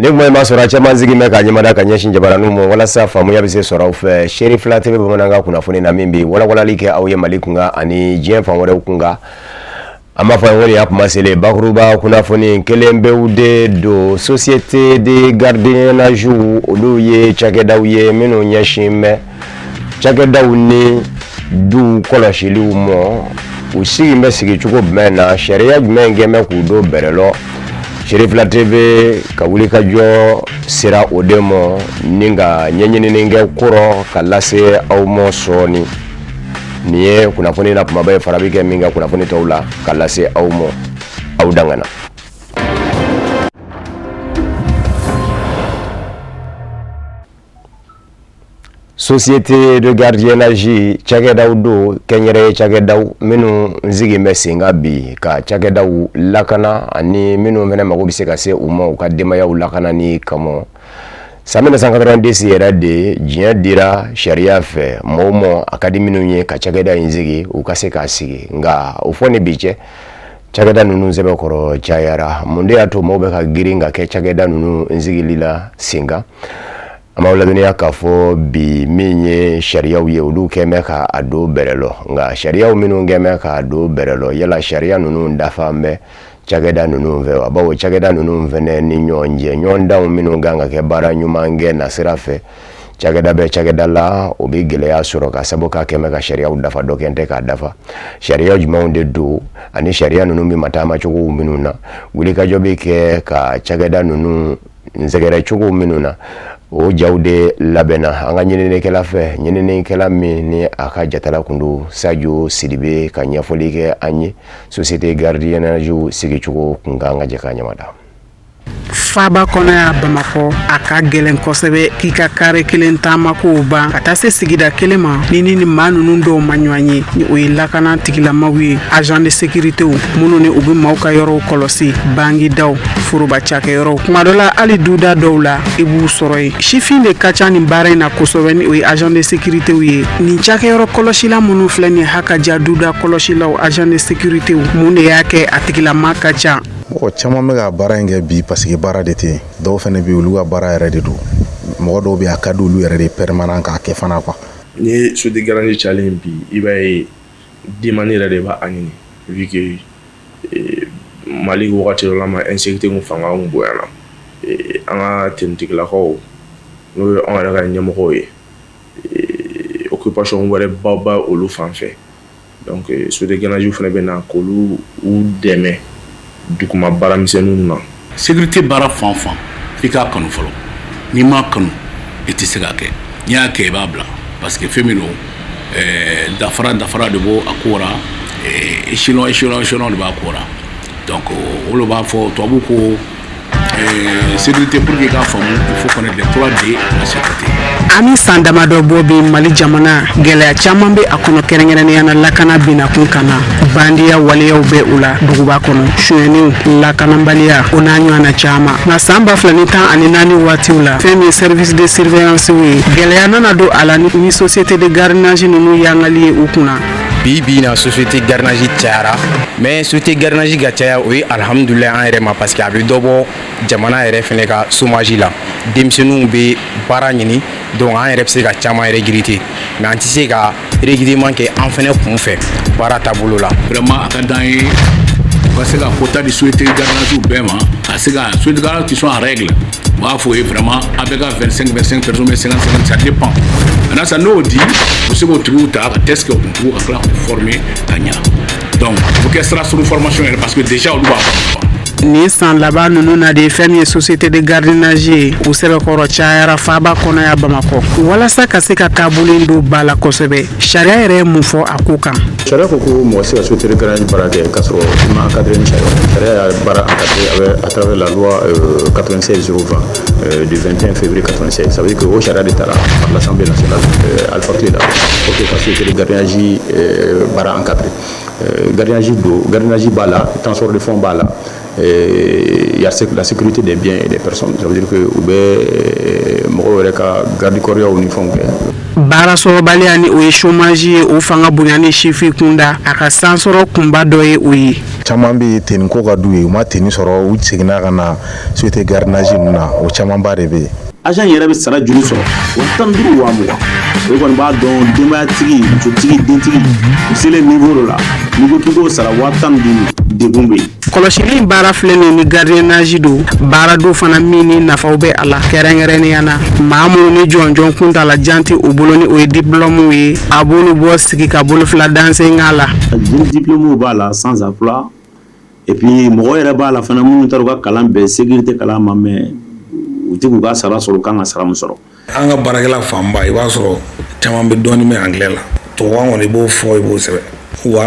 Nigma masora chama zigi meka nyamada kanyeshi njabara numo wala safa muya bise sora ufe sheri flate be bonanga kuna funi na mimbi wala like auye malikunga ani jemfa wale ukunga ama fa wale yap masele bakruba kuna funi kelembe ude do société de gardiennage oluye chakeda uye mino nyashime chakeda uni du kolashili umo usigi mesigi chuko bmena sheria jmenge mekudo berelo Sheriff la TV kawulika jo sira odemo ninga nyenye ninge kuro kalase au mosoni niye kuna funi na mabaye farabike minga kuna funi taula kalase au mo au dangana Société de gardiennage chagedau do kenyere chagedau minu nzigi mesinga bi ka chagedau lakana ani minu mena magobise ka se umo ka dema ya lakana ni kamo samena 190 era de jien dira sharia fe momo akademi nunye ka chageda nzigi ukase ka sigi nga ufone biche chageda nunu zebe koro chayara munde ato mobe ka giringa ke chageda nunu nzigi lila singa Amaula dunia kafo bi minye sharia uye ulu kemeka ado berelo nga sharia uminu ngemeka ado berelo yala sharia nunu ndafambe chageda nunu mvewa bawo chageda nunu mvene ni nyonje nyonda uminu nganga ke bara nyuma nge na sirafe chageda be chageda la obigile ya suroka saboka kemeka sharia udafa dokente ka dafa sharia jumaunde du ani sharia nunu mi matama chuku uminuna gulika jobike ka chageda nunu nzegere chuku uminuna o jawde labena anga nyinene kala fe nyinene kala mi ni aka jatala kundu Sadio Sidibe ka nyafolike anyi société gardiennage sigi chuko kunganga je kanyamada Faba kona ya Bamako aka gelen kosebe kika kare kelen tamako ba katase sigida kelema nini ni manu nundo manywanyi ni oilakana tigila mawi agent de sécurité munu ne ubi mauka yoro kolosi bangi daw furuba chake yoro kumadola ali duda dawla ibu soroi shifi de kacha ni bare na kosobe ni agent de sécurité wi ni chake yoro koloshila munu fleni haka jaduda koloshila agent de sécurité munu yake atigila makacha o chama mega bara nge bi parce que bara dete do fene bi lu bara yere de do mo do bi akadu lu yere de permanent ka ke fana quoi ni so de garantie challenge bi ibay di manière de ba anini vu que mali wakati la ma insécurité mu fanga mu boyana anga tentik la ko no on ra nyamo ko occupation wala baba olu fanfe donc so de garantie fene be na ko lu ou deme dukuma bara misenu na sécurité bara fanfan fika kanu folo ni ma kanu eti segake nya ke babla parce que femino dafara de bo akora échelon de ba akora donc on le va fo to buko sécurité pour que ga famu il faut connaître les 3D la sécurité Ami sandama do bobi mali jamana gele chamambe akono kerengere yana lakana bina kunkana bandia waliya ube ula duguba kono shueni lakana mbalia onanyo na chama na samba flanita aninani watiula femi service de surveillance wi gele yana na do alani ni société de gardiennage nunu yangali ukuna bibi na société gardiennage tiara mais société gardiennage gachaya oui alhamdoulilah en rema parce que abi dobo jamana ere fene ka chômage la demsenu be baranyini donc en rep se ka chama régrité mais anti se ka règlement que en fene kun fait bara tabolo la vraiment akadan parce que la quota de société gardiennage bema asega société gardiennage qui sont en règle va faut vraiment avec 25 personnes mais 50 ça dépend maintenant ça nous dit vous savez vous ta test que vous pour former tanya donc vous qu'est sera sur formation parce que déjà on doit ni san laba nunu na de femi société de gardiennage u sebe koro chayara faba kona ya Bamako wala saka seka kabulindo bala kosebe sharia ere mufo akuka sharia ko mo se société de gardiennage bara de kasro ma cadre ni sharia bara encadré à travers la loi 96/020 du 21 février 96 ça veut dire que au sharia d'état par l'Assemblée nationale alpha là OK société de gardiennage bara encadré gardiennage bala transfert de fonds bala il y a la sécurité des biens et des personnes. Ça veut dire que garde corps au uniforme. Bara so baliani o chômage o fanga bunyani chifi kunda aka sansoro kumba doye uyi caman bɛ tenni ko ka d'u ye u ma tenni sɔrɔ u seginna ka na société gardiennage ninnu na o camanba de bɛ yen. agent yɛrɛ bɛ sara joli sɔrɔ wa 15 wa 20 o kɔni b'a dɔn denbayatigi musotigi dentigi u selen niveau dɔ la n'i ko k'i k'o sara wa 15 degun bɛ yen. kɔlɔsili in baara filɛ nin ni gardiennage don baara dɔw fana min ni nafaw bɛ a la kɛrɛnkɛrɛnnenya na maa minnu ni jɔnjɔn kuntala jan tɛ u bolo ni o ye diplôme ye a b'olu bɔ sigi ka bolo fila dansen k'a la. jeli diplôme b'a la sans emploi et puis mɔgɔ yɛrɛ b'a la fana minnu taara u ka kalan bɛn sécurité kalan ma mais u tɛ k'u ka sara sɔrɔ u kan ka sara min sɔrɔ. an ka baarakɛla fanba i b'a sɔrɔ caman bɛ dɔɔnin mɛn anglais la tubabukan kɔni i b'o fɔ i b'o sɛbɛn wa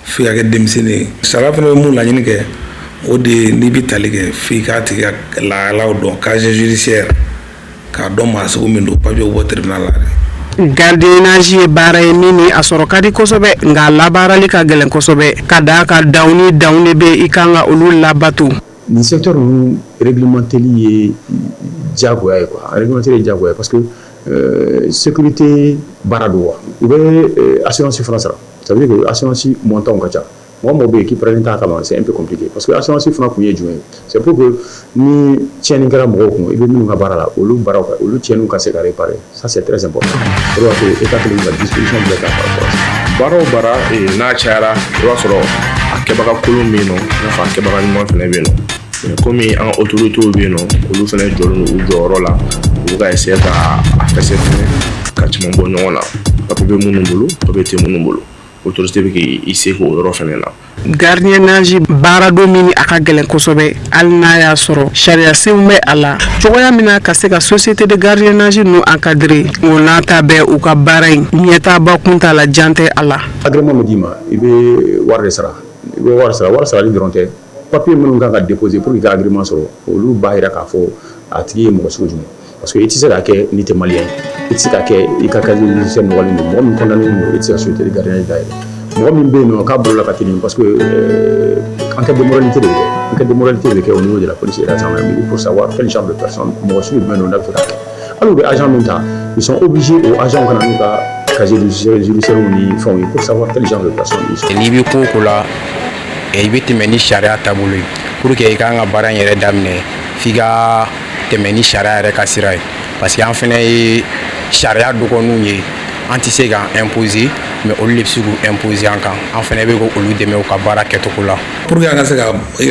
f'i ka kɛ denmisɛnnin ye sara fana bɛ mun laɲini kɛ o de ye n'i bɛ tali kɛ f'i k'a tigi ka lahalaw dɔn casier judiciaire k'a dɔn maa sugu min don papier bɔ tribunal la. gardiennage ye baara ye min ni a sɔrɔ ka di kosɛbɛ nka a labaarali ka gɛlɛn kosɛbɛ ka d'a kan daw ni daw de bɛ i kan ka olu labato. nin secteur ninnu réglementeli ye diyagoya ye quoi réglementeli ye diyagoya parce que sécurité baara don wa u bɛ assurance fana sara ça veut dire que assurance montant ka ca mɔgɔ mɔgɔ bɛ yen qui prennent temps kama c'est un peu compliqué parce que assurance fana kun ye jumɛn ye c'est pour que ni tiɲɛni kɛra mɔgɔw kun i bɛ minnu ka baara la olu baaraw olu tiɲɛniw ka se ka réparer ça c'est très important o de b'a to état kelen ka disposition bɛɛ ta par rapport à ça. baara o baara n'a cayara i b'a sɔrɔ a kɛbaga kolon bɛ yen nɔ i n'a fɔ a kɛbaga ɲuman fana bɛ yen nɔ komi an ka autorités bɛ yen nɔ olu fana jɔlen don u jɔyɔrɔ la u bɛ ka essayer ka a fɛsɛ fɛnɛ ka caman bɔ ɲɔgɔn na papier bɛ minnu bolo papier tɛ minnu bolo autorité bɛ k'i se k'o yɔrɔ fɛnɛ na. gardiennage baara dɔ min a ka gɛlɛn kosɛbɛ hali n'a y'a sɔrɔ sariya senw bɛ a la cogoya min na ka se ka société de gardiennage ninnu encadrer o n'a ta bɛɛ u ka baara in ɲɛtaaba kun t'a la jan tɛ a la. agrément bɛ d'i ma i bɛ wari de sara i bɛ wari sarali dɔrɔn tɛ papier minnu kan ka déposer pour que ka agrément sɔrɔ olu b'a yira k'a fɔ a tigi ye mɔgɔ sugu jumɛn parce que i tɛ se k'a kɛ n'i tɛ maliyɛn i tɛ se k'a kɛ i ka casier judiciaire nɔgɔlen don mɔgɔ min condamné don i tɛ se ka société de gardiennage dayɛlɛ mɔgɔ min bɛ yen nɔ k'a bolola ka teli parce que enquête de moralité de bɛ kɛ enquête de moralité de bɛ kɛ au niveau de la police et de la gendarmerie pour savoir quel genre de personne mɔgɔ sugu jumɛn don n'a bɛ fɛ ka kɛ hali u bɛ agent min ta ils sont obligés aux agents kana n'u ka casier judiciaire ni fɛnw ye pour savoir quel genre de personne ils sont. n'i bɛ ko o ko la i bɛ tɛmɛ ni sariya taabolo ye pour que i kan ka baara in yɛrɛ daminɛ f'i ka tɛmɛ ni sariya yɛrɛ ka sira ye parce que an fana ye sariya dɔgɔninw ye an tɛ se k'an imposer mais olu de bɛ se k'u imposer an kan an fana bɛ k'olu dɛmɛ u ka baara kɛcogo la. pour que i ka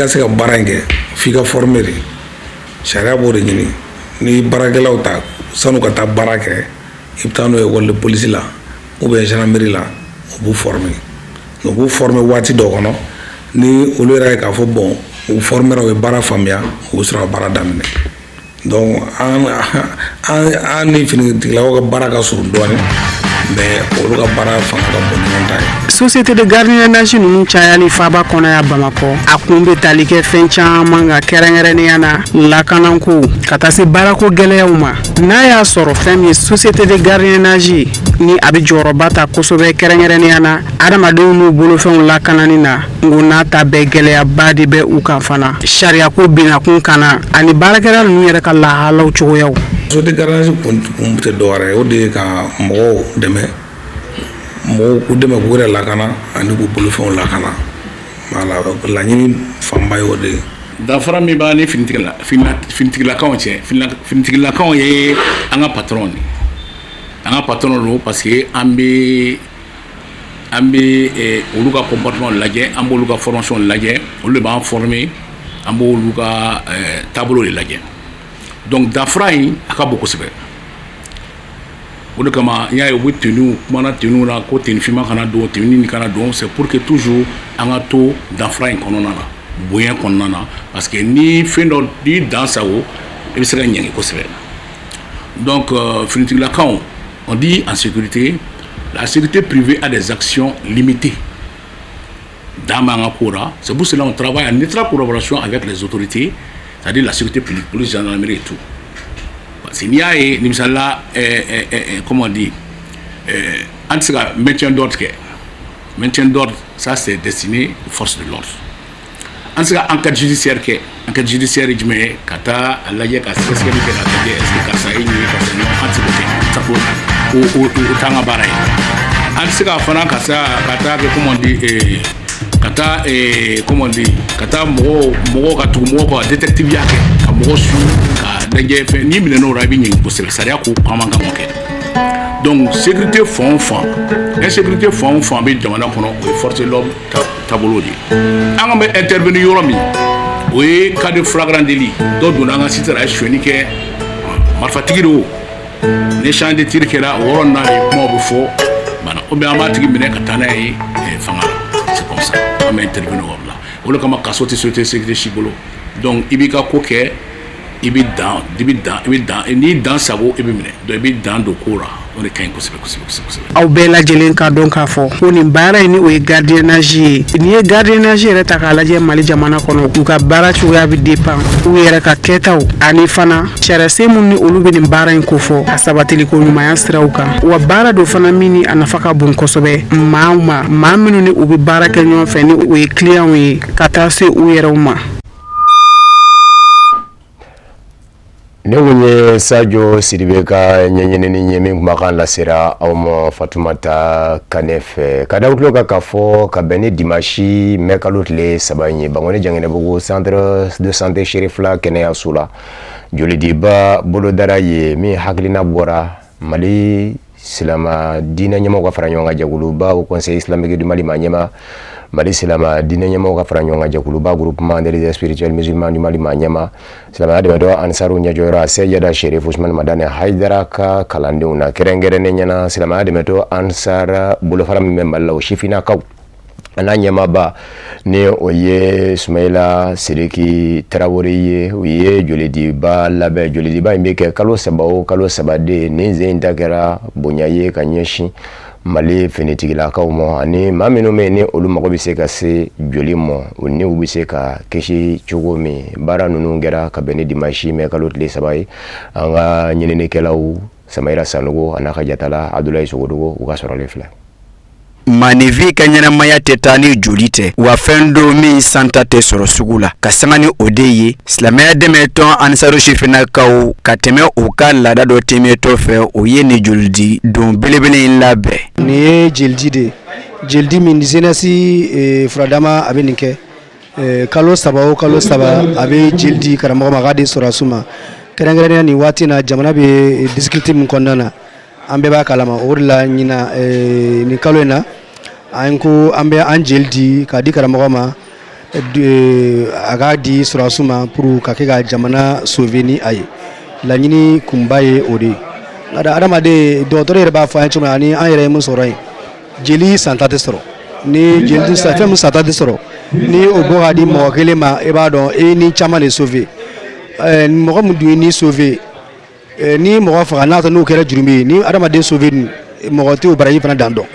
se ka baara in kɛ f'i ka former de sariya b'o de ɲini ni baarakɛlaw ta sanu ka taa baara kɛ i bɛ taa n'o ye école de police la ou bien gendarmerie la u b'u former u b'u former waati dɔ kɔnɔ ni olu yɛrɛ ye k'a fɔ bon u formera u ye baara faamuya u bɛ sɔrɔ ka baara daminɛ donc an ni finitigilakaw ka baara ka surun dɔɔnin mais olu ka baara fanga ka bon ɲɔgɔn ta ye. société de gardiennage ninnu cayali faaba kɔnɔ ya bamakɔ a kun bɛ tali kɛ fɛn caman ka kɛrɛnkɛrɛnnenya na lakanako ka taa se baarako gɛlɛyaw ma n'a y'a sɔrɔ fɛn min ye société de gardiennage ni a bɛ jɔyɔrɔba ta kosɛbɛ kɛrɛnkɛrɛnnenya na adamadenw n'u bolofɛnw lakanani na ngo n'a ta bɛɛ gɛlɛyaba de bɛ u kan fana sariyako binnakun kana ani baarakɛla ninnu yɛrɛ ka lahalaw cogoyaw. société de gardiennage kun tɛ dɔwɛrɛ ye o de ye ka mɔgɔw dɛmɛ mɔgɔw k'u dɛmɛ k'u yɛrɛ lakana ani k'u bolofɛnw lakana voilà laɲini fanba ye o de ye. danfara min b'a ni finitigilakaw cɛ finitigilakaw ye an ka patron de an ka patron don parce que an bɛ olu ka comportement lajɛ an b'olu ka formation lajɛ olu de b'an former an b'olu ka taabolo de lajɛ donc danfara in a ka bon kosɛbɛ o de kama n y'a ye u bɛ tenue kumana tenue na ko tenue finman kana don tenue nin kana don c'est pour que toujours an ka to danfara in kɔnɔna na bonya kɔnɔna na parce que ni fɛn dɔ n'i dan sago i bɛ se ka ɲɛngi kosɛbɛ donc finitigilakaw on dit en sécurité la sécurité privée a des actions limitées dans ma cour. C'est pour cela qu'on travaille en étroite collaboration avec les autorités, c'est-à-dire la sécurité publique, police, gendarmerie et tout. S'il y a comment on dit, en tout cas, maintien d'ordre, ça c'est destiné aux forces de l'ordre. En tout cas, enquête judiciaire, je mets kata alaye ka est-ce que ça est ou tanga barai. En tout cas, fana kasa kata comment on dit kata comment on dit kata mogo ka tugu mogo ka détective yake ka mogo su ka denge fe ni mine no rabi nyi ko sebe saria ko pamanga moke donc sécurité fond insécurité fond be jamana kono o forcer l'homme tabolo di anga me intervenir yoromi oui cas de flagrant délit do dona nga sitara shweni ke marfatigi do les champs de tir kera woronna mo bu fo bana o be amatigi mine katana yi fanga c'est comme ça on va intervenir là on le comme kasote société sécurité chibolo donc ibika koke ibi dans ni dans sabo ibi mine do ibi dans do kora on est kain kosebe aw bɛɛ lajɛlen ka dɔn k'a fɔ ko nin baara in o ye gardiennage ye ni ye gardiennage yɛrɛ ta k'a lajɛ Mali jamana kɔnɔ u ka baara cogoya bɛ dépend u yɛrɛ ka kɛtaw ani fana sariyasen mun ni olu bɛ nin baara in kofɔ a sabatili ko ɲumanya siraw kan wa baara do fana min ni a nafa ka bon kosɛbɛ maa minnu ni u bɛ baara kɛ ɲɔgɔn fɛ ni o ye client ye ka taa se u yɛrɛw ma. ne wunye Sadio Sidibe ka nyenyeneni nyemi kumakan lasera awmo Fatoumata Kanefe kada utlo ka kafo ka beni dimashi mekalotle sabanye bangone jangene bugu centre de santé Cherifla Kenya Sula joli diba bolo daraye mi haklina bora Mali silama dina nyama ka faranyonga jaguluba au conseil islamique du Mali manyema Mali silama dina nyama ka faranyonga jaguluba groupement des spirituels musulmans du Mali manyema silama de do ansaru nyajora seyada Sherif Usman Madane Haidara ka kalande una kerengere nyana silama de meto ansara bulo faram memballa o shifina ka ananyama ba ne oye Sumaila Sidiki Traoré oye jolidi ba labe jolidi ba imbeke kalo sabade ninze indagara bonyaye kanyeshi Mali fenitigila ka umo ani mamino mene olumago biseka se jolimo oni ubiseka keshi chogomi bara nunungera kabene dimashi me kalotle sabai anga nyenene kelawu Samaira Sanogo anaka jatala Abdoulaye Sogodogo ukasora lefla Manevi kanyana maya tetani julite wa fendo mi santa te soro sugula kasangani odeye slamaya demeton ansaru shifina kaw kateme uka lada do temeto fe oyeni juldi don belebele labe ni jildi min zenasi fradama abeninke kalo saba abe jildi karamo magade sorasuma kerengere ni wati na jamana be difficulty mun kondana ambe ba kalama orla nyina ni kalona anko ambe anjeldi kadi karamogama agadi surasuma pour kakega jamana souveni ay la nyini kumbaye ode ngada adama de docteur ba fa chuma ni ayre mun soray jeli santate soro ni jeldi sa fem santate soro ni obo adi mo kelema e ba don e ni chama le sauver mo mu du ni sauver ni mo fa na to no kera jurumi ni adama de sauver mo te obarayi fana dando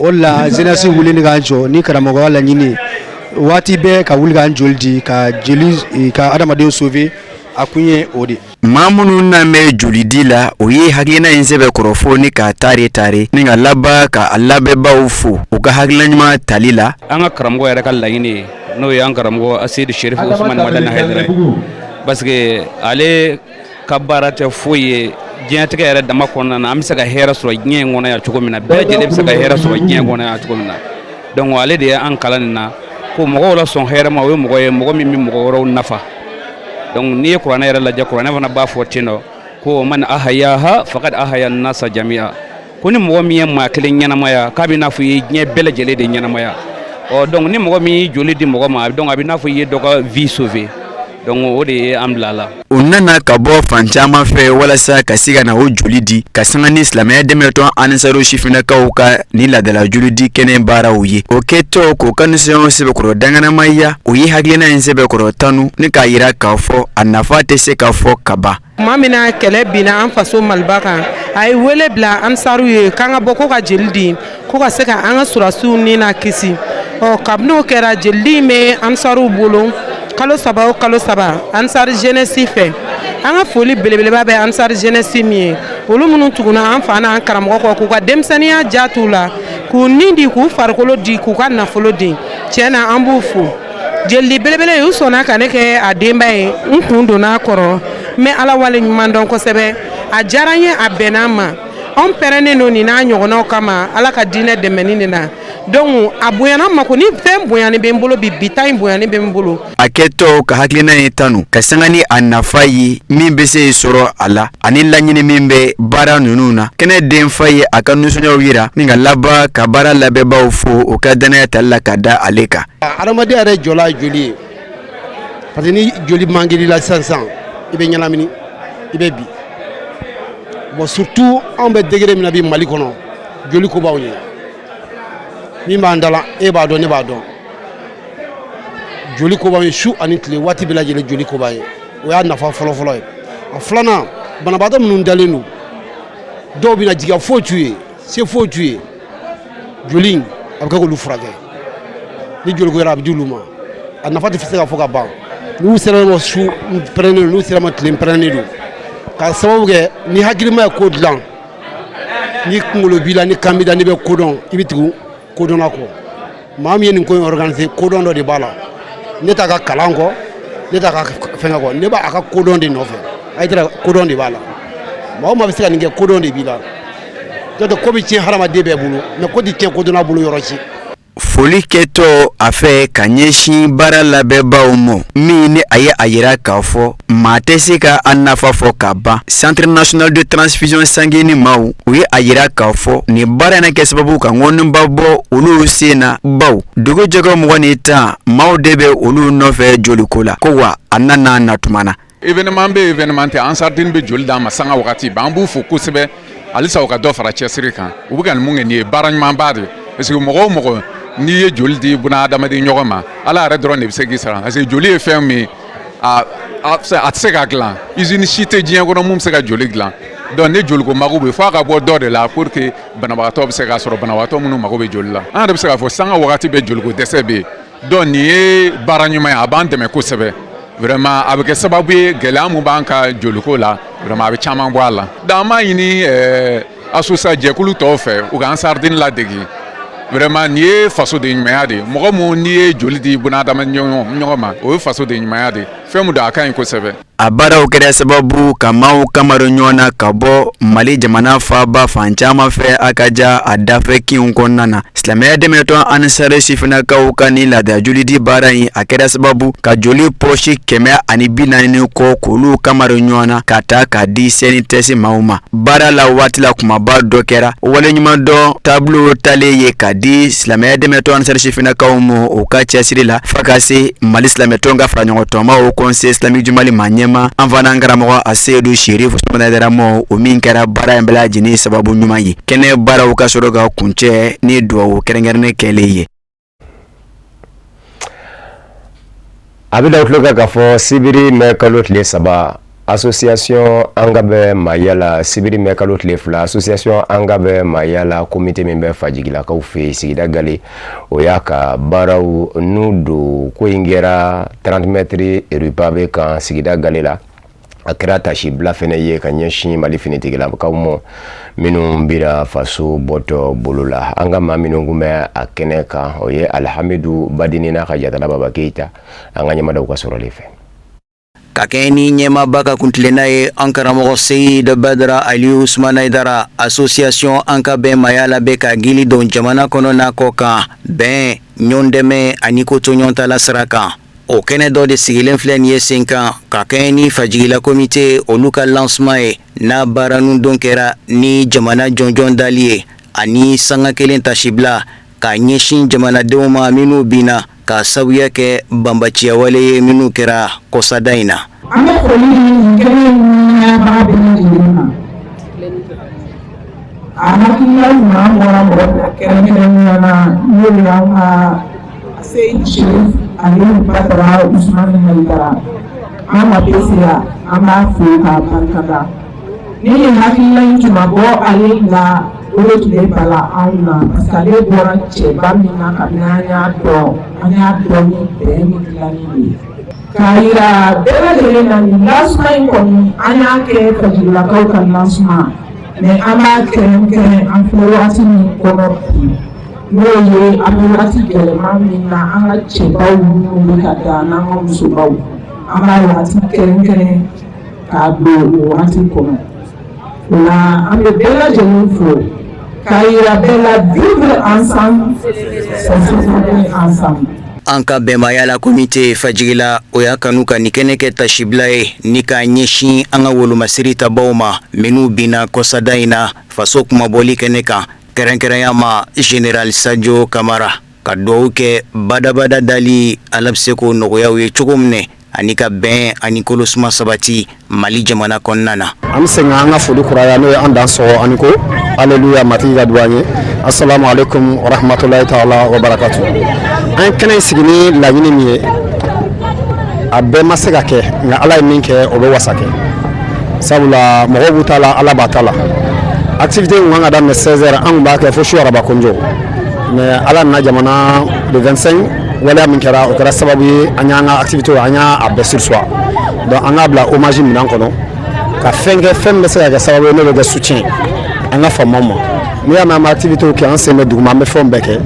Ola zenasi wuli ni ganjo ni karamogo wala nyini wati be ka wuli ganjo di ka jeli ka adamade sauver akunye odi mamunu na me julidi la oye hagina inzebe korofoni ka tare ninga laba ka alabe bawfu uka hagina nyuma talila anga karamogo yara kala yini no ya karamogo Asidi Sherif Usman Madane Haidara parce que ale kabarate foye jiyatika yɛrɛ dama kɔnɔna na an bɛ se ka hɛrɛ sɔrɔ diɲɛ in kɔnɔ yan cogo min na bɛɛ lajɛlen bɛ se ka hɛrɛ sɔrɔ diɲɛ kɔnɔ yan cogo min na donc ale de ye an kalan nin na ko mɔgɔw la sɔn hɛrɛ ma o ye mɔgɔ min bɛ mɔgɔ wɛrɛw nafa donc n'i ye kuranɛ yɛrɛ lajɛ kuranɛ fana b'a fɔ ten dɔ ko man ahayaha faqad ahaya nasa jami'a ko ni mɔgɔ min ye maa kelen ɲɛnamaya k'a bɛ n'a fɔ i ye diɲɛ bɛɛ lajɛlen de ɲɛnamaya donc ni mɔgɔ min y'i joli di mɔgɔ ma donc a bɛ n'a fɔ i ye dɔ ka vie sauver donc o de ye an bila la o nana ka bɔ fan caman fɛ walasa ka se ka na o joli di ka sanga ni silamɛya dɛmɛtɔn anisaro sifinakaw ka ni ladala joli di kɛnɛ baaraw ye o kɛtɔ k'o ka nisɔn sɛbɛkɔrɔ danganamaya o ye hakilina in sɛbɛkɔrɔ tanu ni k'a yira k'a fɔ a nafa tɛ se ka fɔ ka ban tuma min na kɛlɛ binna an faso Maliba kan a ye wele bila ansaru ye k'an ka bɔ ko ka jeli di ko ka se ka an ka surasiw ni na kisi kabini o kɛra jeli di bɛ ansaruw bolo kalo saba ansar jeunesse fɛ an ka foli belebeleba bɛ ansar jeunesse min ye olu minnu tuguna an fa n'an karamɔgɔ kɔ k'u ka denmisɛnniya ja t'u la k'u ni di k'u farikolo di k'u ka nafolo di tiɲɛ na an b'u fo jeli belebele u sɔnna ka ne kɛ a denba ye n kun donna a kɔrɔ n bɛ ala wale ɲuman dɔn kosɛbɛ a diyara n ye a bɛnna n ma on pɛrɛnnen no ni n'a ɲɔgɔnnaw kama ala ka diinɛ dɛmɛni nin na donc a bonyana ma ko ni fɛn bonyani bɛ n bolo bi ta in bonyani bɛ n bolo a kɛtɔ ka hakilina ye tanu ka sanga ni a nafa ye min bɛ se sɔrɔ a la ani laɲini min bɛ baara ninnu na kɛnɛ den fa ye a ka nisɔndiyaw yira ni ka laban ka baara labɛnbaaw fo o ka danaya tali la ka da ale kan adamadenya yɛrɛ jɔla joli ye parce que ni joli mangiri la sisan i bɛ ɲanamini i bɛ bi bon surtout anw bɛ degré min na bi Mali kɔnɔ joli ko b'aw ye min b'an dala e b'a dɔn ne b'a dɔn joli ko b'aw ye su ani tile waati bɛɛ lajɛlen joli ko b'an ye o y'a nafa fɔlɔ-fɔlɔ ye a filanan banabaatɔ minnu dalen don dɔw bɛna jigiya foyi t'u ye se foyi t'u ye joli in a bɛ kɛ k'olu furakɛ ni joli ko yɛrɛ a bɛ di olu ma a nafa tɛ se ka fɔ ka ban n'u sera ma su pɛrɛnnen don n'u sera ma tile pɛrɛnnen don ka sababu kɛ ni hakilima ye ko dilan ni kunkolo b'i la ni kan b'i la n'i bɛ kodɔn i bɛ tugu kodɔnna kɔ maa min ye nin ko in organiser kodɔn dɔ de b'a la ne t'a ka kalan kɔ ne t'a ka fɛngɛ kɔ ne b'a a ka kodɔn de nɔfɛ a ye tɛra kodɔn de b'a la maa o maa bɛ se ka nin kɛ kodɔn de b'i la n'o tɛ ko bɛ tiɲɛ hadamaden bɛɛ bolo mais ko tɛ tiɲɛ kodɔnna bolo yɔrɔ si. foli kɛtɔ a fɛ ka ɲɛsin baara labɛnbaaw ma min ni a ye a yira k'a fɔ maa tɛ se ka a nafa fɔ ka ban centre national de transfusion sanguine maaw u ye a yira k'a fɔ nin baara in kɛ sababu ka ŋɔniba bɔ olu sen na baw dugu jɛgɛ 21 maaw de bɛ olu nɔfɛ joliko la ko wa a nana natuma na. événement bɛ événement tɛ ansardine bɛ joli d'an ma sanga wagati b'an b'u fo kosɛbɛ halisa u ka dɔ fara cɛsiri kan u bɛ ka nin mun kɛ nin ye baara ɲumanba de parce que mɔgɔ o mɔgɔ n'i ye joli di buna adamaden ɲɔgɔn ma ala yɛrɛ dɔrɔn de bɛ se k'i sara parce que joli ye fɛn min a tɛ se ka dilan usine si tɛ diɲɛ kɔnɔ mun bɛ se ka joli dilan donc ne joliko mago bɛ fɔ a ka bɔ dɔ de la pour que banabagatɔ bɛ se k'a sɔrɔ banabagatɔ minnu mago bɛ joli la an yɛrɛ bɛ se k'a fɔ sanga wagati bɛ joliko dɛsɛ bɛ yen donc nin ye baara ɲuman ye a b'an dɛmɛ kosɛbɛ vraiment a bɛ kɛ sababu ye gɛlɛya mun b'an ka joliko la vraiment a bɛ caman bɔ a la donc an b'a ɲini association jɛkulu tɔw fɛ u ka ansardine ladegi vraiment nin ye faso de ɲumanya de mɔgɔ mun n'i ye joli di buna adamaden ɲɔgɔn ma o ye faso de ɲumanya de fɛn mun don a ka ɲi kosɛbɛ. a baaraw kɛra sababu ka maaw kamaro ɲɔgɔn na ka bɔ Mali jamana faaba fan caman fɛ a ka ja a dafɛ kinw kɔnɔna na silamɛya dɛmɛtɔn Ansari sifinakaw ka ni laada joli di baara in a kɛra sababu ka joli pɔsi 140 kɔ k'olu kamaro ɲɔgɔn na ka taa k'a di CNTS maaw ma baara la waati la kumaba dɔ kɛra waleɲuman dɔ tableau talen ye ka di silamɛya dɛmɛtɔn Ansari sifinakaw ma o ka cɛsiri la f'a ka se Mali silamɛtɔn ka fara ɲɔgɔn tɔma o conseil islamique du Mali ma ɲɛma an fana karamɔgɔ a Seydou Chérif Ousmane Daramo o min kɛra baara in bɛɛ lajɛlen sababu ɲuman ye kɛnɛ baaraw ka sɔrɔ ka kuncɛ ni duwawu kɛrɛnkɛrɛnnen kɛlen ye. a bɛ da tulo kan k'a fɔ sibiri mɛ kalo tile 3 association Angabɛ Mayala sibiri mɛ kalo tile 2 association Angabɛ Mayala comité min bɛ fajigilakaw fɛ sigida gale o y'a ka baaraw n'u don ko in kɛra 30 mètres repas bɛ kan sigida gale la a kɛra tasi bila fɛnɛ ye ka ɲɛsin Mali finitigilakaw ma minnu bira faso bɔtɔ bolo la an ka maa minnu kun bɛ a kɛnɛ kan o ye Alhamidu Badini n'a ka Jatala Baba Keita an ka ɲɛmadaw ka sɔrɔli fɛ. ka kɛ ni ɲɛmaaba ka kuntilenna ye an karamɔgɔ Seyid Badara Aliyu Usmane Aidara association Angabɛ Mayala bɛ ka gili don jamana kɔnɔ n'a kɔ kan bɛn ɲɔgɔn dɛmɛ ani ko to ɲɔgɔn ta la sira kan o kɛnɛ dɔ de sigilen filɛ nin ye sen kan ka kɛ ni fajigila komite olu ka lancement ye n'a baara nun don kɛra ni jamana jɔnjɔn dali ye ani sanga kelen tasibila ka ɲɛsin jamanadenw ma minnu binna ka sabuya kɛ banbaciya wale ye minnu kɛra kɔsada in na. An bɛ foli di kɛnɛ ɲɛmaabaga bɛɛ lajɛlen ma. A hakilina ɲuman bɔra mɔgɔ fila kɛrɛnkɛrɛnnenya na n'o ye an ka Seyid Chérif Aliyu Badara Usmane Aidara. An ka PCA an b'a fo k'a barikada. Ni nin hakilina in tun ma bɔ ale la o de tun bɛ bala anw na parce que ale bɔra cɛba min na kabini an y'a dɔn ni bɛn ni dilanni de ye. K'a yira bɛɛ lajɛlen na nin lancement in kɔni an y'a kɛ fajigilakaw ka lancement mais an b'a kɛrɛnkɛrɛn an filɛ wagati min kɔnɔ bi n'o ye an bɛ wagati gɛlɛman min na an ka cɛbaw minnu bɛ ka da n'an ka musobaw an b'a wagati kɛrɛnkɛrɛn k'a don o wagati kɔnɔ La bella Genufo, Kaira Bella vivre ensemble, c'est ensemble. Anka bɛnbaya la komite fajigila o y'a kanu ka ni kɛnɛ kɛ tasibila ye ni k'a ɲɛsin an ka wolomasiri tabaw ma minnu binna kɔsada in na faso kumabɔli kɛnɛ kan kɛrɛnkɛrɛnya ma General Sadio Kamara ka duwawu kɛ badabada dali Ala bɛ se k'o nɔgɔya u ye cogo minɛ ani ka bɛn ani kolosuma sabati Mali jamana kɔnɔna na. An bɛ segin an ka foli kuraya n'o ye an dan sɔgɔ ani ko aleluya matigi ka duwa ye assalamu alaikum wa rahmatulahi ta'ala wa barakatuh. An kɛnɛ in sigi ni laɲini min ye a bɛɛ ma se ka kɛ nka Ala ye min kɛ o bɛ wasa kɛ sabula mɔgɔw b'u ta la Ala b'a ta la activité in kan ka daminɛ 16h an tun b'a kɛ fo su araba konjo mais Ala nana jamana le 25 waleya min kɛra o kɛra sababu ye an y'an ka activité an y'a bɛɛ sursoir donc an k'a bila hommage minɛn kɔnɔ ka fɛn kɛ fɛn min bɛ se ka kɛ sababu ye n'o bɛ kɛ soutien an ka faamaw ma n'i y'a mɛn an bɛ activité kɛ an sen bɛ duguma an bɛ fɛnw bɛɛ kɛ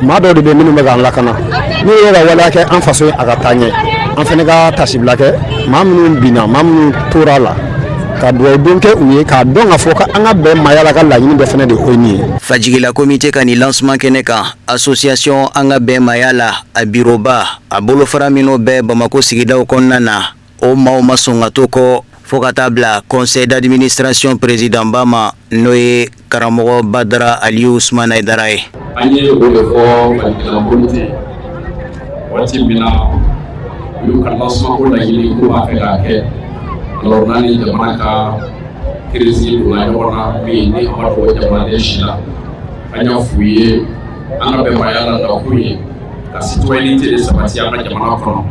maa dɔw de bɛ minnu bɛ k'an lakana n'u ye ka waleya kɛ an faso ye a ka taa ɲɛ an fana ka tasibila kɛ maa minnu binna maa minnu tora la ka duwawu don kɛ u ye k'a dɔn k'a fɔ ko an ka bɛn mayala ka laɲini bɛɛ fana de o ye nin ye. Fajigila komite ka ni lancement kɛnɛ kan association an ka bɛn mayala a biroba a bolofara minnu bɛ Bamako sigidaw kɔnɔna na o maaw ma sɔn ka to kɔ fo ka taa bila conseil d'administration président ba ma n'o ye karamɔgɔ Badara Aliyu Usman Aidara ye. An ye o de fɔ Fajigila komite waati min na u y'u ka lancement ko laɲini k'u b'a fɛ k'a kɛ alors n'an ni jamana ka crise donna ɲɔgɔn na min ni a ma dogo jamanaden si la an y'a f'u ye an ka bɛnbaya la nakun ye ka citoyenneté de sabati an ka jamana kɔnɔ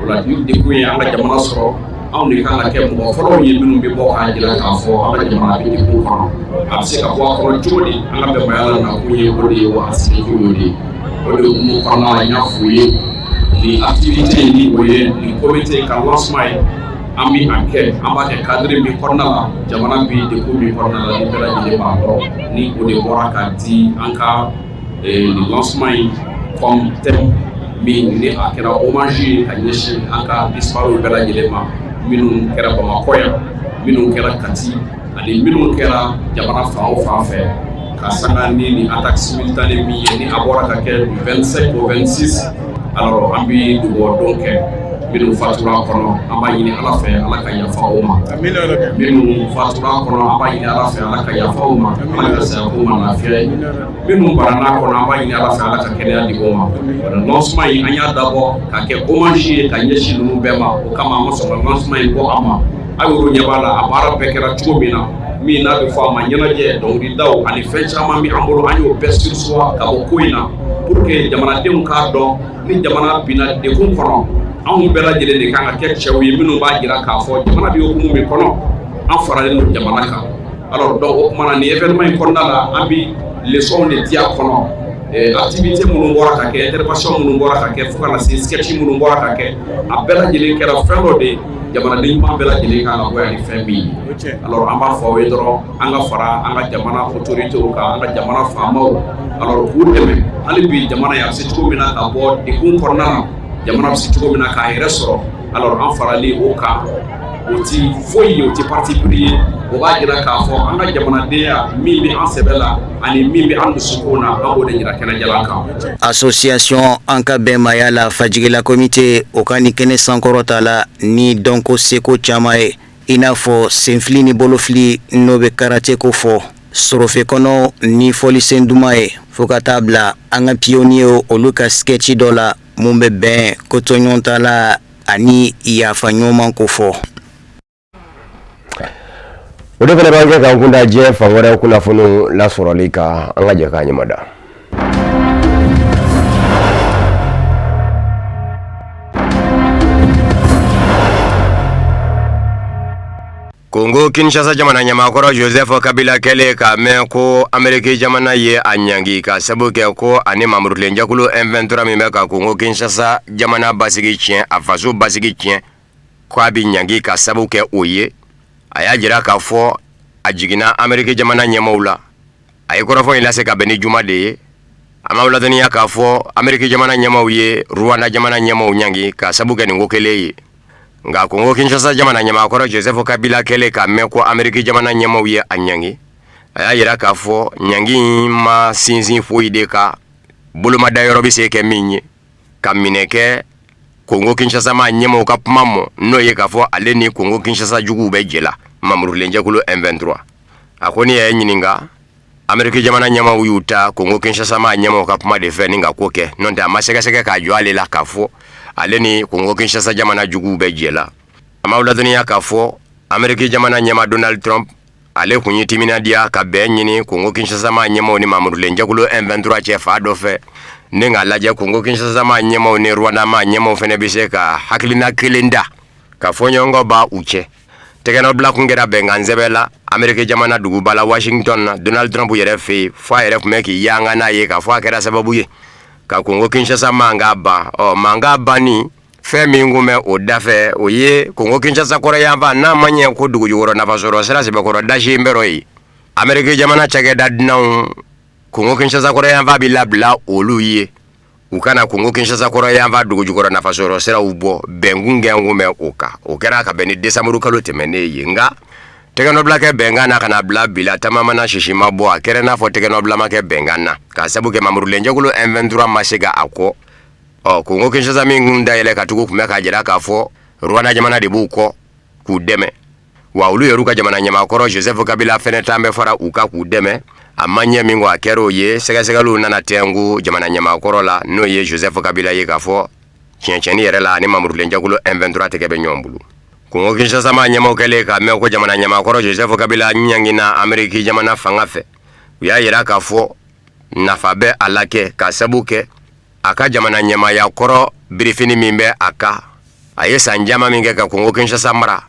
o la ni dekun ye an ka jamana sɔrɔ anw de kan ka kɛ mɔgɔ fɔlɔw ye minnu bɛ bɔ k'a jira k'a fɔ an ka jamana bɛ dekun kɔnɔ a bɛ se ka bɔ a kɔnɔ cogo di an ka bɛnbaya la nakun ye o de ye wa a sigikun y'o de ye o de hukumu kɔnɔna la n y'a f'u ye nin activité ni o ye nin comité ka lancement ye an bɛ a kɛ an b'a kɛ cadre min kɔnɔna la jamana bɛ dekun min kɔnɔna la ni bɛɛ lajɛlen b'a dɔn ni o de bɔra ka di an ka nin lancement in comme thème min ni a kɛra hommage ye ka ɲɛsin an ka disparu bɛɛ lajɛlen ma minnu kɛra Bamakɔ yan minnu kɛra Kati ani minnu kɛra jamana fan o fan fɛ ka sanga ni nin attaque simultanée min ye ni a bɔra ka kɛ du 25 au 26 alors an bɛ dugawu don kɛ minnu fatura kɔnɔ an b'a ɲini Ala fɛ Ala ka yafa o ma minnu fatura kɔnɔ an b'a ɲini Ala fɛ Ala ka yafa o ma Ala ka saya k'u ma lafiya ye minnu banana kɔnɔ an b'a ɲini Ala fɛ Ala ka kɛnɛya di o ma lancement in an y'a dabɔ ka kɛ hommage ye ka ɲɛsin ninnu bɛɛ ma o kama an ma sɔn ka lancement in bɔ an ma a y'olu ɲɛ b'a la a baara bɛɛ kɛra cogo min na min n'a bɛ fɔ a ma ɲɛnajɛ dɔnkilidaw ani fɛn caman bɛ an bolo an y'o bɛɛ sursoir ka bɔ ko in na pour que jamanadenw k'a dɔn ni jamana binna dekun kɔnɔ anw bɛɛ lajɛlen de kan ka kɛ cɛw ye minnu b'a jira k'a fɔ jamana bɛ hukumu min kɔnɔ an faralen don jamana kan alors donc o kumana ni événement in kɔnɔna la an bɛ leçon de di a kɔnɔ activité minnu bɔra ka kɛ intervention minnu bɔra ka kɛ fo ka na se sketch minnu bɔra ka kɛ a bɛɛ lajɛlen kɛra fɛn dɔ de jamanaden ɲuman bɛɛ lajɛlen kan ka bɔ yan ni fɛn min ye alors an b'a fɔ aw ye dɔrɔn an ka fara an ka jamana autorités kan an ka jamana faamaw alors k'u dɛmɛ hali bi jamana ye a bɛ se cogo min na ka bɔ dekun kɔnɔna na jamana bɛ se cogo min na k'a yɛrɛ sɔrɔ alors an faralen o kan o ti foyi ye o ti parti pris ye o b'a jira k'a fɔ an ka jamanadenya min bɛ an sɛbɛ la ani min bɛ an dusukun na an b'o de jira kɛnɛjalan kan. Association an ka bɛnbaya la Fajigila komite o ka ni kɛnɛ sankɔrɔta la ni dɔnko seko caman ye i n'a fɔ senfili ni bolofili n'o bɛ karate ko fɔ sorofe kɔnɔ ni fɔlisen duman ye fo ka taa bila an ka pionniers olu ka sketch dɔ la mun bɛ bɛn ko tɔɲɔgɔn ta la ani yafa ɲuman ko fɔ. O de fana b'an kɛ k'an kunda diɲɛ fan wɛrɛ kunnafoniw lasɔrɔli kan an ka jɛ k'a ɲɛmada. Congo Kinshasa jamana ɲamakɔrɔ Joseph Kabila kɛlen k'a mɛn ko Ameriki jamana ye a ɲangi ka sabu kɛ ko ani mamurutilenjɛkulu M23 min bɛ ka Congo Kinshasa jamana basigi tiɲɛ a faso basigi tiɲɛ ko a bɛ ɲangi ka sabu kɛ o ye a y'a jira k'a fɔ a jiginna Ameriki jamana ɲɛmaaw la a ye kɔrɔfɔ in lase ka bɛn ni juma de ye a ma ladɔnniya k'a fɔ Ameriki jamana ɲɛmaaw ye Rwanda jamana ɲɛmaaw ɲangi ka sabu kɛ nin ko kelen ye nga Kongo Kinshasa jamana nyamakoro Joseph Kabila kele ka meko Amerika jamana nyamaw ye anyangi aya yira ka fo nyangi ma sinzin foide ka buluma dayoro bi seke minye kamineke Kongo Kinshasa ma nyamaw ka pmamo no ye ka fo aleni Kongo Kinshasa jugu be jela mamuru lenje kulo M23 akoni ya nyininga Amerika jamana nyamaw yuta Kongo Kinshasa ma nyamaw ka pma de fe ninga koke nonta maseke seke ka jwale la ka fo aleni Kongo Kinshasa jamana jugu be jela amawla dunia ka fo Amerika jamana nyama Donald Trump ale kunyi timina dia ka be nyini Kongo Kinshasa ma nyama ni mamuru lenje kulo M23 chef adofe ninga laje Kongo Kinshasa ma nyama ni Rwanda ma nyama fene biseka haklina kilinda ka fo nyongo ba uche tekeno bla kungera benga nzebela Amerika jamana dugu bala Washington Donald Trump yere fe fa yere kumeki yanga na ye ka fo akera sababu ye ka Kongo Kinshasa mangaba mangaba ni femi ngume odafe oye Kongo Kinshasa kora yamba na manye ko dugu yoro na fasoro sera se bakoro dashi mbero yi Amerika jamana chage dadnaw Kongo Kinshasa kora yamba bilabla oluye ukana Kongo Kinshasa kora yamba dugu yoro na fasoro sera ubo bengunge ngume oka okera ka beni desamuru kalote mene yinga tekeno blake bengana kana bla bila tamama na shishima bo akere na fo tekeno bla make bengana ka sabuke mamuru lenje kulo M23 masiga ako Kongo Kinshasa mingunda ile katuku kumeka jira ka fo Rwanda jamana de buko kudeme wa ulu yeruka jamana nyamakoro Joseph Kabila fenetambe fara uka kudeme amanye mingo akero ye sega lu nana tengu jamana nyamakoro la no ye Joseph Kabila ye ka fo chencheni yere la ni mamuru lenje kulo M23 tekebe nyombulu Kongo Kinshasa ma nyama kele ka me ko jamana nyamakoro Joseph Kabila nyangina Amerika jamana fangafe ya yira ka fo nafabe alake ka sabuke aka jamana nyama ya koro birifini mimbe aka ayesa njama minge ka Kongo Kinshasa mara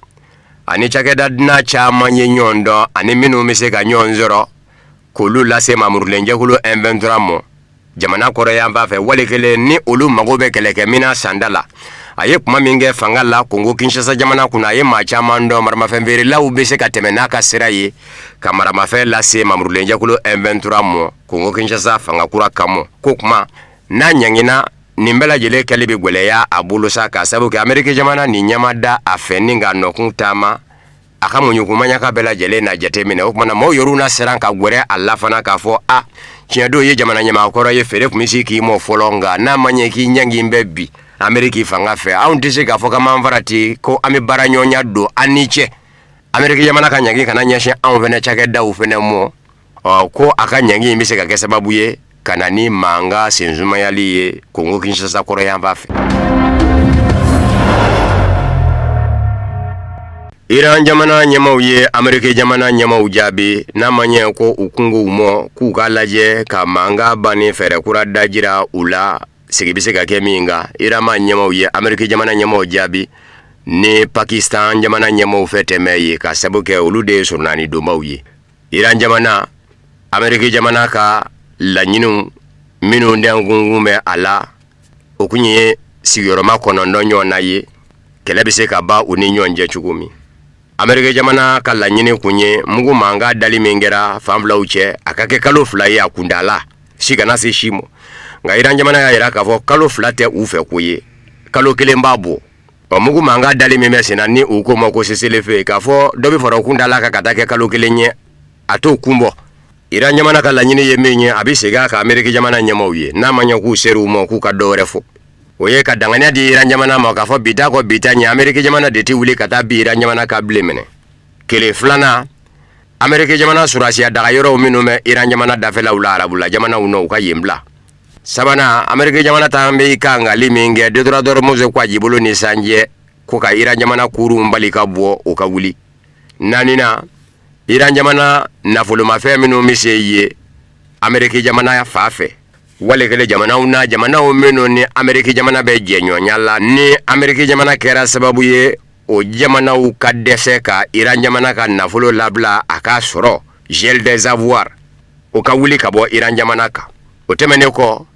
ani chake dadna chama nyondo ani minu miseka nyonzoro kulu lase mamuru lenje kulo M23 mo jamana koro ya mbafe walekele ni ulu magobe keleke mina sandala aye kuma minge fangala Kongo Kinshasa jamana kuna ye machama ndo marama fembere la ubese katemenaka siraye kamara mafe lase mamuru lenje kulo M23 mo Kongo Kinshasa fanga kura kamo kokuma na nyangina nimbela jele kalibi gwele ya abulu saka sabuke Amerika jamana ni nyamada afeninga nokuntama akamunyukumanya kabela jele na jatemine okumana mo yoruna seranka gwere alafana kafo chiado ye jamana nyama akora ye fere kumisiki mo folonga na manyeki nyangi mbebi Amerika ifanga fe ndise kafo kama mvarati ko amibara nyonya do aniche Amerika jamana kanyangi kana nyashe vene chake da ufene mo ko akanyangi miseka ke sababu ye kanani manga senzuma yali ye Kongo Kinshasa koro yamba fe Iran jamana nyama uye Amerika jamana nyama ujabi na manye ko ukungu umo kukalaje ka manga bani fere kura dajira ula sigibiseka keminga Iran nyama uye Amerika jamana nyama ujabi ni Pakistan jamana nyama ufete meye ka sabuke ulude surnani doma uye Iran jamana Amerika jamana ka la nyinu minu ndengungume ala okunye sigoroma kono ndonyo na ye kelebise ka ba uninyo nje chukumi Amerika jamana ka la nyini kunye mugu manga dali mingera famfla uche akake kalo fla ya kundala shika nasi shimo nga Iran jamana ya iraka fo kalo fla te ufe kuye kalo kilembabo mugu manga dali mimesina ni uko moko siselefe ka fo dobi foro kundala ka katake kalo kilenye ato kumbo Iran jamana ka la nyini yemenye abisega ka Amerika jamana nyamauye na manya ku seru mo ku ka dorefo oye ka danganya di Iran jamana mo ka fo bita ko bitanya Amerika jamana de ti wuli kata bi Iran jamana ka blemene kele flana Amerika jamana surasiya daga yoro minume Iran jamana dafela ula arabula jamana uno ka yembla sabana Amerika jamana tambe ikanga liminge dedorador moze kwa jibulu ni sanje ko ka Iran jamana kuru mbali ka bo o ka wuli nanina Iran jamana nafulu mafeminu miseye Amerika jamana ya fafe wale kele jamana una jamana umeno ni Amerika jamana be jenyo nyala ni Amerika jamana kera sababu ye o jamana ukadeseka Iran jamana ka nafulu labla akasoro gel des avoirs o ka wuli kabo Iran jamana ka o temene ko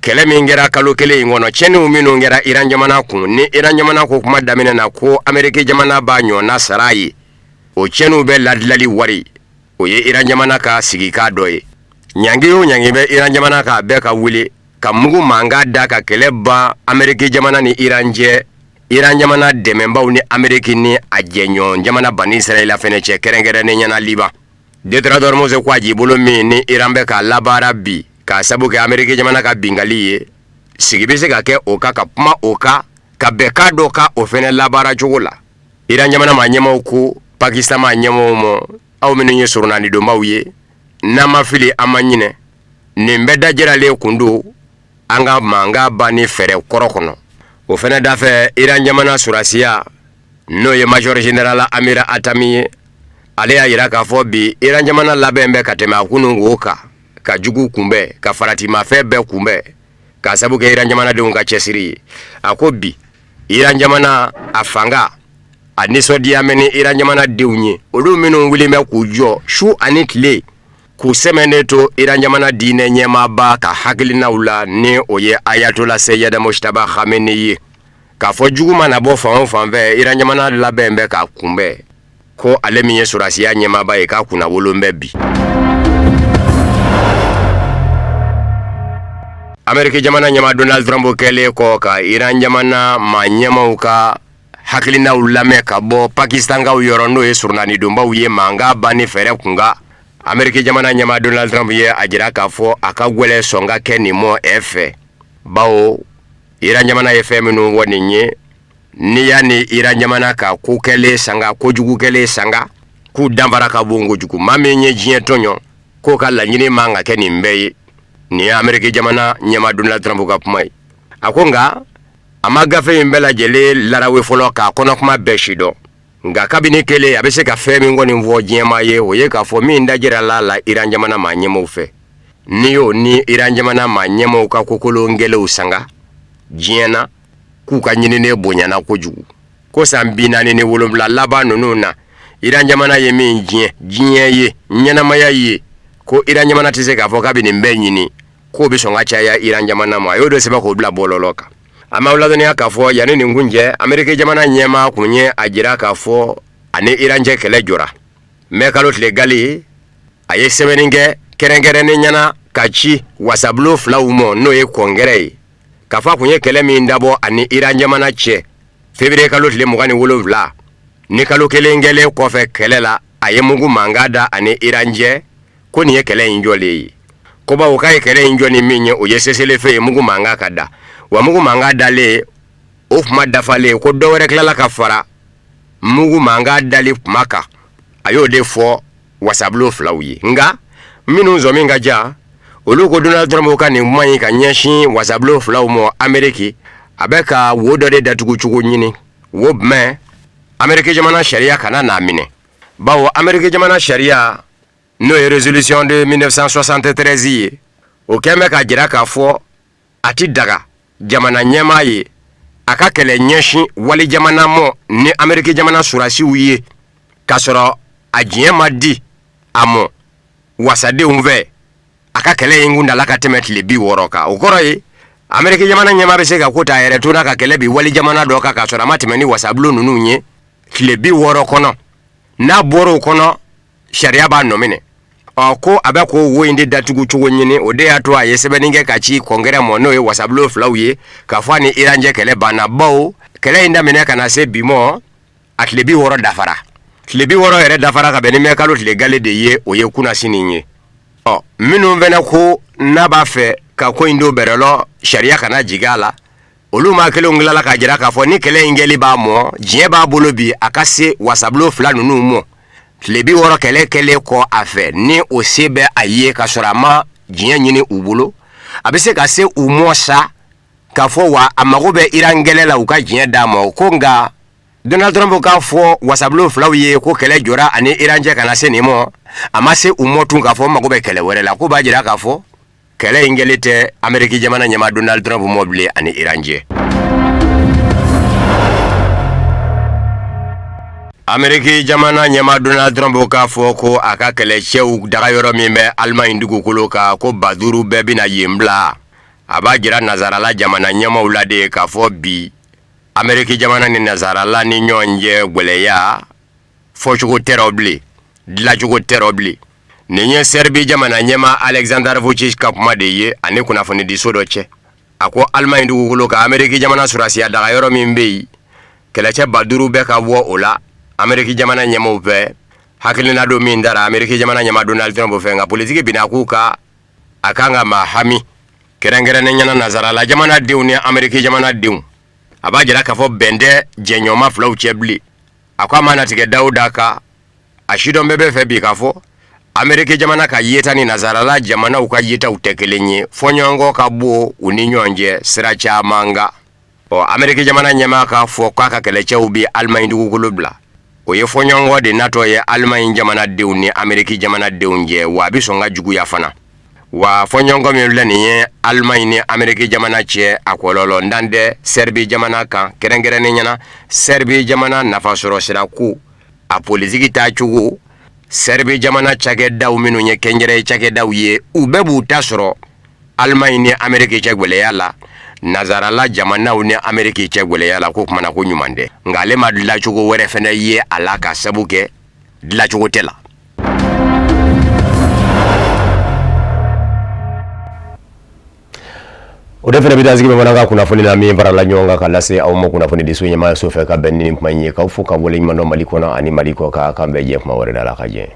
kele mingera kalo kele ngono cheni umino ngera Iran jamana ku ni Iran jamana ko kuma damene na ko Amerika jamana banyo na sarayi o chenu be ladlali wari o ye Iran jamana ka sigika doye nyangiyo nyangibe Iran jamana ka be ka wuli ka mugu manga da ka keleba Amerika jamana ni Iran je Iran jamana dɛmɛbaw ni Ameriki ni a jɛɲɔgɔn jamana bani Israɛl fɛnɛ cɛ kɛrɛnkɛrɛnnen ɲɛna Liban. Détonateur Mose ko a jibolo min ni Iran bɛ ka labaara bi ka sabu kɛ Ameriki jamana ka bingali ye sigi bɛ se ka kɛ o ka kuma o ka bɛn ka dɔ ka o fɛnɛ labaara cogo la. Iran jamana ma ɲɛmaw ko Pakistan ma ɲɛmaw ma aw minnu ye surunani donbaw ye n'an ma fili an ma ɲinɛ nin bɛɛ dajiralen kun don an ka manga bani fɛrɛ kɔrɔ kɔnɔ. O fɛnɛ dafɛ Iran jamana surasiya n'o ye Major General Amir Atami ye ale y'a yira k'a fɔ bi Iran jamana labɛn bɛ ka tɛmɛ a kunun wo kan ka jugu kunbɛn ka faratimafɛn bɛɛ kunbɛn ka sabu kɛ Iran jamanadenw ka cɛsiri ye. A ko bi Iran jamana a fanga a nisɔndiya mɛ ni Iran jamanadenw ye olu minnu wuli bɛ k'u jɔ su ani tile k'u sɛmɛnnen to Iran jamana diinɛ ɲɛmaaba ka hakilinaw la ni o ye Ayatollah Sayyid Mujtaba Khamenei ye k'a fɔ jugu mana bɔ fan o fan fɛ Iran jamana labɛn bɛ ka kunbɛn ko ale min ye surasiya ɲɛmaaba ye k'a kunna wolon bɛ bi. Ameriki jamana ɲɛma Donald Trump kɛlen kɔ ka Iran jamana ma ɲɛmaw ka hakilinaw lamɛn ka bɔ Pakistankaw yɔrɔ n'o ye surunani donbaw ye manga bani fɛrɛ kunga. Ameriki jamana ɲɛma Donald Trump ye a jira k'a fɔ a ka gwɛlɛ sɔn ka kɛ nin mɔ fɛ bawo Iran jamana ye fɛn minnu wɔ nin ye ni y'a ni Iran jamana ka ko kɛlen sanga kojugu kɛlen sanga k'u danfara ka bon kojugu maa min ye diɲɛ tɔɲɔ k'o ka laɲini man ka kɛ nin bɛɛ ye nin ye Ameriki jamana ɲɛma Donald Trump ka kuma ye. A ko nka a ma gafe in bɛɛ lajɛlen larawe fɔlɔ k'a kɔnɔ kuma bɛɛ si dɔn nka kabini kelen a bɛ se ka fɛn min kɔni fɔ diɲɛma ye o ye k'a fɔ min dajira la Iran jamana ma ɲɛmaw fɛ ni y'o ni Iran jamana ma ɲɛmaw ka kokolon gɛlɛw sanga diɲɛ na k'u ka ɲinini bonyana kojugu ko san 47 laban ninnu na Iran jamana ye min diɲɛ ye ɲɛnamaya ye ko Iran jamana tɛ se k'a fɔ k'a bɛ nin bɛɛ ɲini k'o bɛ sɔn ka caya Iran jamana ma a y'o de sɛbɛn k'o bila bɔlɔlɔ kan. A ma ladɔnniya k'a fɔ yanni nin kun cɛ Ameriki jamana ɲɛma kun ye a jira k'a fɔ ani Iran cɛ kɛlɛ jɔra mais kalo tile gali a ye sɛbɛnni kɛ kɛrɛnkɛrɛnnen ɲɛna ka ci wasabulon filaw ma n'o ye kɔngɛrɛ ye k'a fɔ a kun ye kɛlɛ min dabɔ ani Iran jamana cɛ février kalo tile 27 ni kalo kelen kɛlen kɔfɛ kɛlɛ la a ye mugu mankan da ani Iran cɛ ko nin ye kɛlɛ in jɔlen ye ko bawo k'a ye kɛlɛ in jɔ ni min ye o ye cessez-le-feu ye mugu mankan ka da wa mugu mankan dalen o kuma dafalen ko dɔ wɛrɛ tilala ka fara mugu mankan dali kuma kan a y'o de fɔ wasabulon filaw ye nka minnu zɔmin ka ja olu ko Donald Trump ka nin kuma in ka ɲɛsin wasabulon filaw ma Ameriki a bɛ ka wo dɔ de datugu cogo ɲini wo jumɛn Ameriki jamana sariya kana n'a minɛ bawo Ameriki jamana sariya n'o ye résolution de 1973 ye o kɛn bɛ ka jira k'a fɔ a ti daga jamana ɲɛmaa ye a ka kɛlɛ ɲɛsin wali jamana mɔ ni Ameriki jamana surasiw ye k'a sɔrɔ a diɲɛ ma di a mɔ wasadenw fɛ a ka kɛlɛ in kun dala ka tɛmɛ tile 60 kan o kɔrɔ ye Ameriki jamana ɲɛmaa bɛ se ka ko ta yɛrɛ to n'a ka kɛlɛ bi wali jamana dɔ kan k'a sɔrɔ a ma tɛmɛ ni wasabulon ninnu ye tile 60 kɔnɔ n'a bɔra o kɔnɔ sariya b'a nɔ minɛ ko a bɛ ko wo in de datugu cogo ɲini o de y'a to a ye sɛbɛnni kɛ ka ci kɔngɛrɛ ma n'o ye wasabulon filaw ye k'a fɔ a ni Iran cɛ kɛlɛ banna bawo kɛlɛ in daminɛ ka na se bi mɔ a tile 60 dafara tile 60 yɛrɛ dafara ka bɛn ni kalo tile gale de ye o ye kunnasini ye minnu fɛnɛ ko n'a b'a fɛ ka ko in do bɛrɛlɔ sariya kana jigin a la olu ma kelenw tilala k'a jira k'a fɔ ni kɛlɛ in kɛli b'a mɔ diɲɛ b'a bolo bi a ka se wasabulon fila ninnu mɔ tile 60 kɛlɛ kɛlen kɔ a fɛ ni o se bɛ a ye ka sɔrɔ a ma diɲɛ ɲini u bolo a bɛ se ka se u mɔ sa k'a fɔ wa a mago bɛ Iran gɛlɛ la u ka diɲɛ d'a ma ko nka Donald Trump k'a fɔ wasabulon filaw ye ko kɛlɛ jɔra ani Iran cɛ kana se nin mɔ a ma se u mɔ tun k'a fɔ mago bɛ kɛlɛ wɛrɛ la ko b'a jira k'a fɔ kɛlɛ in kɛlen tɛ Ameriki jamana ɲɛma Donald Trump mɔ bilen ani Iran cɛ. Ameriki jamana ɲɛma Donald Trump k'a fɔ ko a ka kɛlɛcɛw daga yɔrɔ min bɛ Allemagne dugukolo kan ko 50 bɛɛ bɛna yen bila a b'a jira nazarala jamana ɲɛmaw la de k'a fɔ bi Ameriki jamana ni nazarala ni ɲɔgɔn cɛ gwɛlɛya fɔcogo tɛrɔ bilen dilacogo tɛrɔ bilen nin ye Serbi jamana ɲɛma Alexander Vučić ka kuma de ye ani kunnafoni di so dɔ cɛ a ko Allemagne dugukolo kan Ameriki jamana surasiya daga yɔrɔ min bɛ yen kɛlɛcɛ baduru bɛ ka bɔ o la Ameriki jamana ɲɛmɔgɔw fɛ hakilina do min dara Ameriki jamana ɲɛma Donald Trump fɛ nka politiki bina k'u ka a kan ka maa hami kɛrɛnkɛrɛnnen ɲɛna nazarala jamana denw ni Ameriki jamana denw a b'a jira k'a fɔ bɛn tɛ jɛɲɔgɔnma filaw cɛ bilen a ko a ma natigɛ Dawuda kan a sidɔn bɛɛ bɛ fɛ bi k'a fɔ Ameriki jamana ka yeta ni nazarala jamanaw ka yetaw tɛ kelen ye fɔɲɔgɔnkɔ ka bɔ u ni ɲɔgɔn cɛ sira caman kan Ameriki jamana ɲɛmaa ka fɔ k'a ka kɛlɛcɛw bi Allemagne dugukolo bila o ye fɔɲɔgɔnkɔ de natɔ ye Allemagne jamanadenw ni Ameriki jamanadenw cɛ wa a bi sɔn ka juguya fana wa fɔɲɔgɔnkɔ min filɛ nin ye Allemagne ni Ameriki jamana cɛ a kɔlɔlɔ ndan tɛ Serbi jamana kan kɛrɛnkɛrɛnnen ɲɛna Serbi jamana nafasɔrɔ sira ko a politiki taa cogo Serbi jamana cakɛdaw minnu ye kɛnjɛrɛ cakɛdaw ye u bɛɛ b'u ta sɔrɔ Allemagne ni Ameriki cɛ gwɛlɛya la nazarala jamanaw ni Ameriki cɛ gwɛlɛya la ko kumana ko ɲuman tɛ nka ale ma dilacogo wɛrɛ fɛnɛ ye a la ka sabu kɛ dilacogo tɛ la o de fɛnɛ bi dasigi bamanan ka kunnafoni la min farala ɲɔgɔn kan ka lase aw ma kunnafoni di so ɲɛmaa so fɛ ka bɛn ni kuma in ye k'aw fo ka wale ɲuman dɔn Mali kɔnɔ ani Mali kɔ kan bɛɛ jɛ kuma wɛrɛ da la ka jɛ